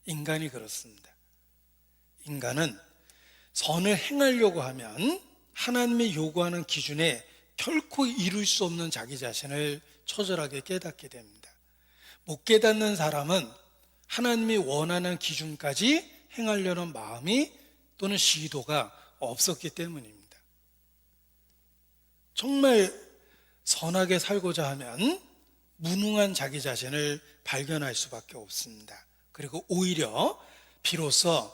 인간이 그렇습니다. 인간은 선을 행하려고 하면 하나님이 요구하는 기준에 결코 이룰 수 없는 자기 자신을 처절하게 깨닫게 됩니다. 못 깨닫는 사람은 하나님이 원하는 기준까지 행하려는 마음이 또는 시도가 없었기 때문입니다. 정말 선하게 살고자 하면 무능한 자기 자신을 발견할 수밖에 없습니다. 그리고 오히려 비로소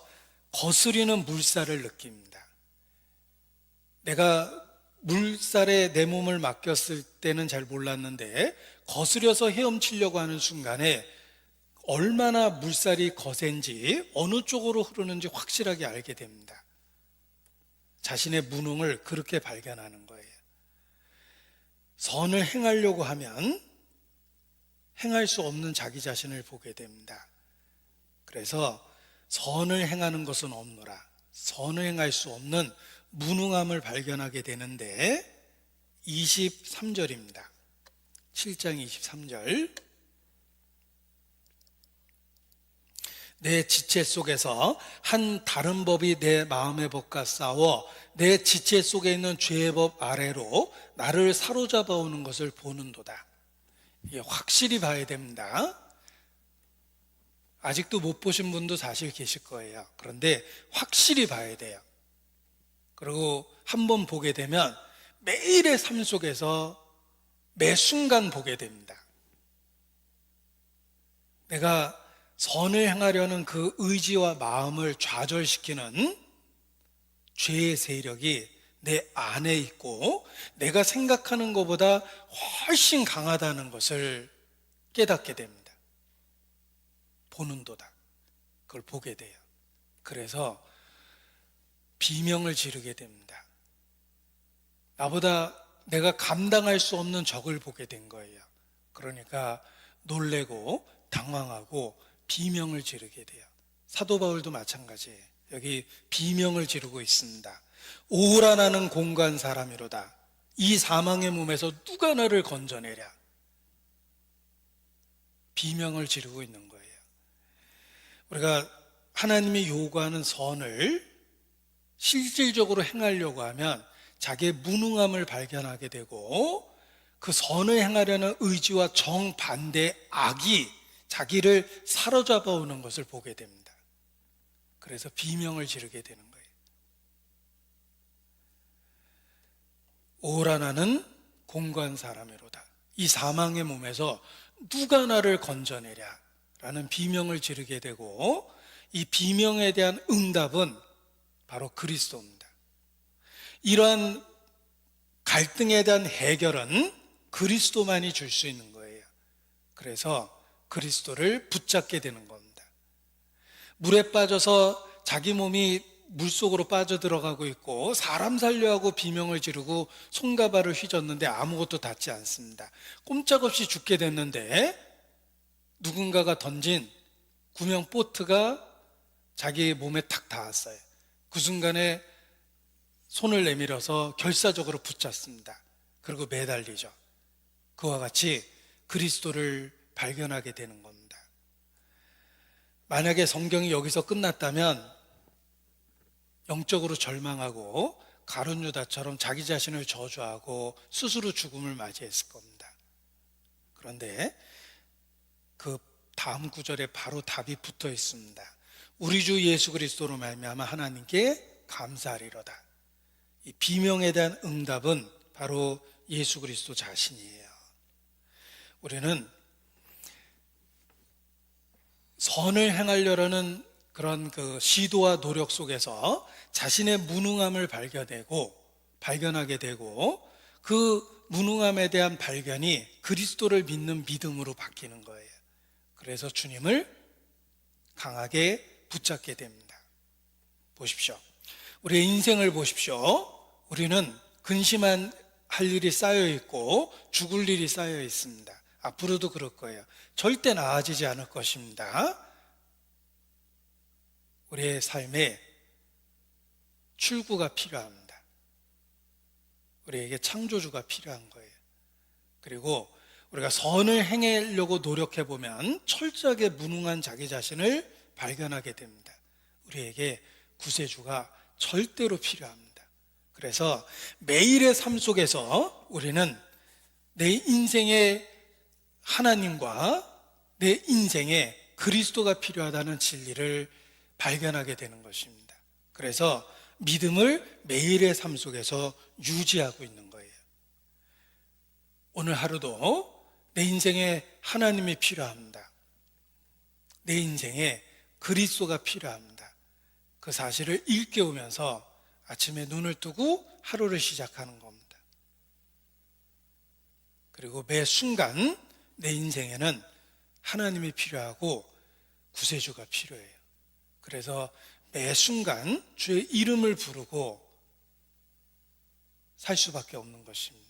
거스리는 물살을 느낍니다. 내가 물살에 내 몸을 맡겼을 때는 잘 몰랐는데 거스려서 헤엄치려고 하는 순간에 얼마나 물살이 거센지 어느 쪽으로 흐르는지 확실하게 알게 됩니다. 자신의 무능을 그렇게 발견하는 거예요. 선을 행하려고 하면 행할 수 없는 자기 자신을 보게 됩니다. 그래서 선을 행하는 것은 없노라. 선을 행할 수 없는 무능함을 발견하게 되는데 23절입니다. 7장 23절. 내 지체 속에서 한 다른 법이 내 마음의 법과 싸워 내 지체 속에 있는 죄의 법 아래로 나를 사로잡아 오는 것을 보는도다. 이게 확실히 봐야 됩니다. 아직도 못 보신 분도 사실 계실 거예요. 그런데 확실히 봐야 돼요. 그리고 한번 보게 되면 매일의 삶 속에서 매 순간 보게 됩니다. 내가 선을 행하려는 그 의지와 마음을 좌절시키는 죄의 세력이 내 안에 있고 내가 생각하는 것보다 훨씬 강하다는 것을 깨닫게 됩니다. 보는도다. 그걸 보게 돼요. 그래서 비명을 지르게 됩니다. 나보다 내가 감당할 수 없는 적을 보게 된 거예요. 그러니까 놀래고 당황하고 비명을 지르게 돼요. 사도 바울도 마찬가지예요. 여기 비명을 지르고 있습니다. 오라 나는 공고한 사람이로다. 이 사망의 몸에서 누가 나를 건져내랴. 비명을 지르고 있는 거예요. 우리가 하나님이 요구하는 선을 실질적으로 행하려고 하면 자기의 무능함을 발견하게 되고 그 선을 행하려는 의지와 정반대의 악이 자기를 사로잡아 오는 것을 보게 됩니다. 그래서 비명을 지르게 되는 거예요. 오라 나는 공고한 사람이로다. 이 사망의 몸에서 누가 나를 건져내랴 라는 비명을 지르게 되고 이 비명에 대한 응답은 바로 그리스도입니다. 이러한 갈등에 대한 해결은 그리스도만이 줄 수 있는 거예요. 그래서 그리스도를 붙잡게 되는 겁니다. 물에 빠져서 자기 몸이 물속으로 빠져들어가고 있고 사람 살려 하고 비명을 지르고 손과 발을 휘젓는데 아무것도 닿지 않습니다. 꼼짝없이 죽게 됐는데 누군가가 던진 구명 보트가 자기 몸에 탁 닿았어요. 그 순간에 손을 내밀어서 결사적으로 붙잡습니다. 그리고 매달리죠. 그와 같이 그리스도를 발견하게 되는 겁니다. 만약에 성경이 여기서 끝났다면 영적으로 절망하고 가룟 유다처럼 자기 자신을 저주하고 스스로 죽음을 맞이했을 겁니다. 그런데 그 다음 구절에 바로 답이 붙어 있습니다. 우리 주 예수 그리스도로 말미암아 하나님께 감사하리로다. 이 비명에 대한 응답은 바로 예수 그리스도 자신이에요. 우리는 선을 행하려는 그런 그 시도와 노력 속에서 자신의 무능함을 발견하게 되고 그 무능함에 대한 발견이 그리스도를 믿는 믿음으로 바뀌는 거예요. 그래서 주님을 강하게 붙잡게 됩니다. 보십시오. 우리의 인생을 보십시오. 우리는 근심한 할 일이 쌓여 있고 죽을 일이 쌓여 있습니다. 앞으로도 그럴 거예요. 절대 나아지지 않을 것입니다. 우리의 삶에 출구가 필요합니다. 우리에게 창조주가 필요한 거예요. 그리고 우리가 선을 행하려고 노력해보면 철저하게 무능한 자기 자신을 발견하게 됩니다. 우리에게 구세주가 절대로 필요합니다. 그래서 매일의 삶 속에서 우리는 내 인생의 하나님과 내 인생에 그리스도가 필요하다는 진리를 발견하게 되는 것입니다. 그래서 믿음을 매일의 삶 속에서 유지하고 있는 거예요. 오늘 하루도 내 인생에 하나님이 필요합니다. 내 인생에 그리스도가 필요합니다. 그 사실을 일깨우면서 아침에 눈을 뜨고 하루를 시작하는 겁니다. 그리고 매 순간 내 인생에는 하나님이 필요하고 구세주가 필요해요. 그래서 매 순간 주의 이름을 부르고 살 수밖에 없는 것입니다.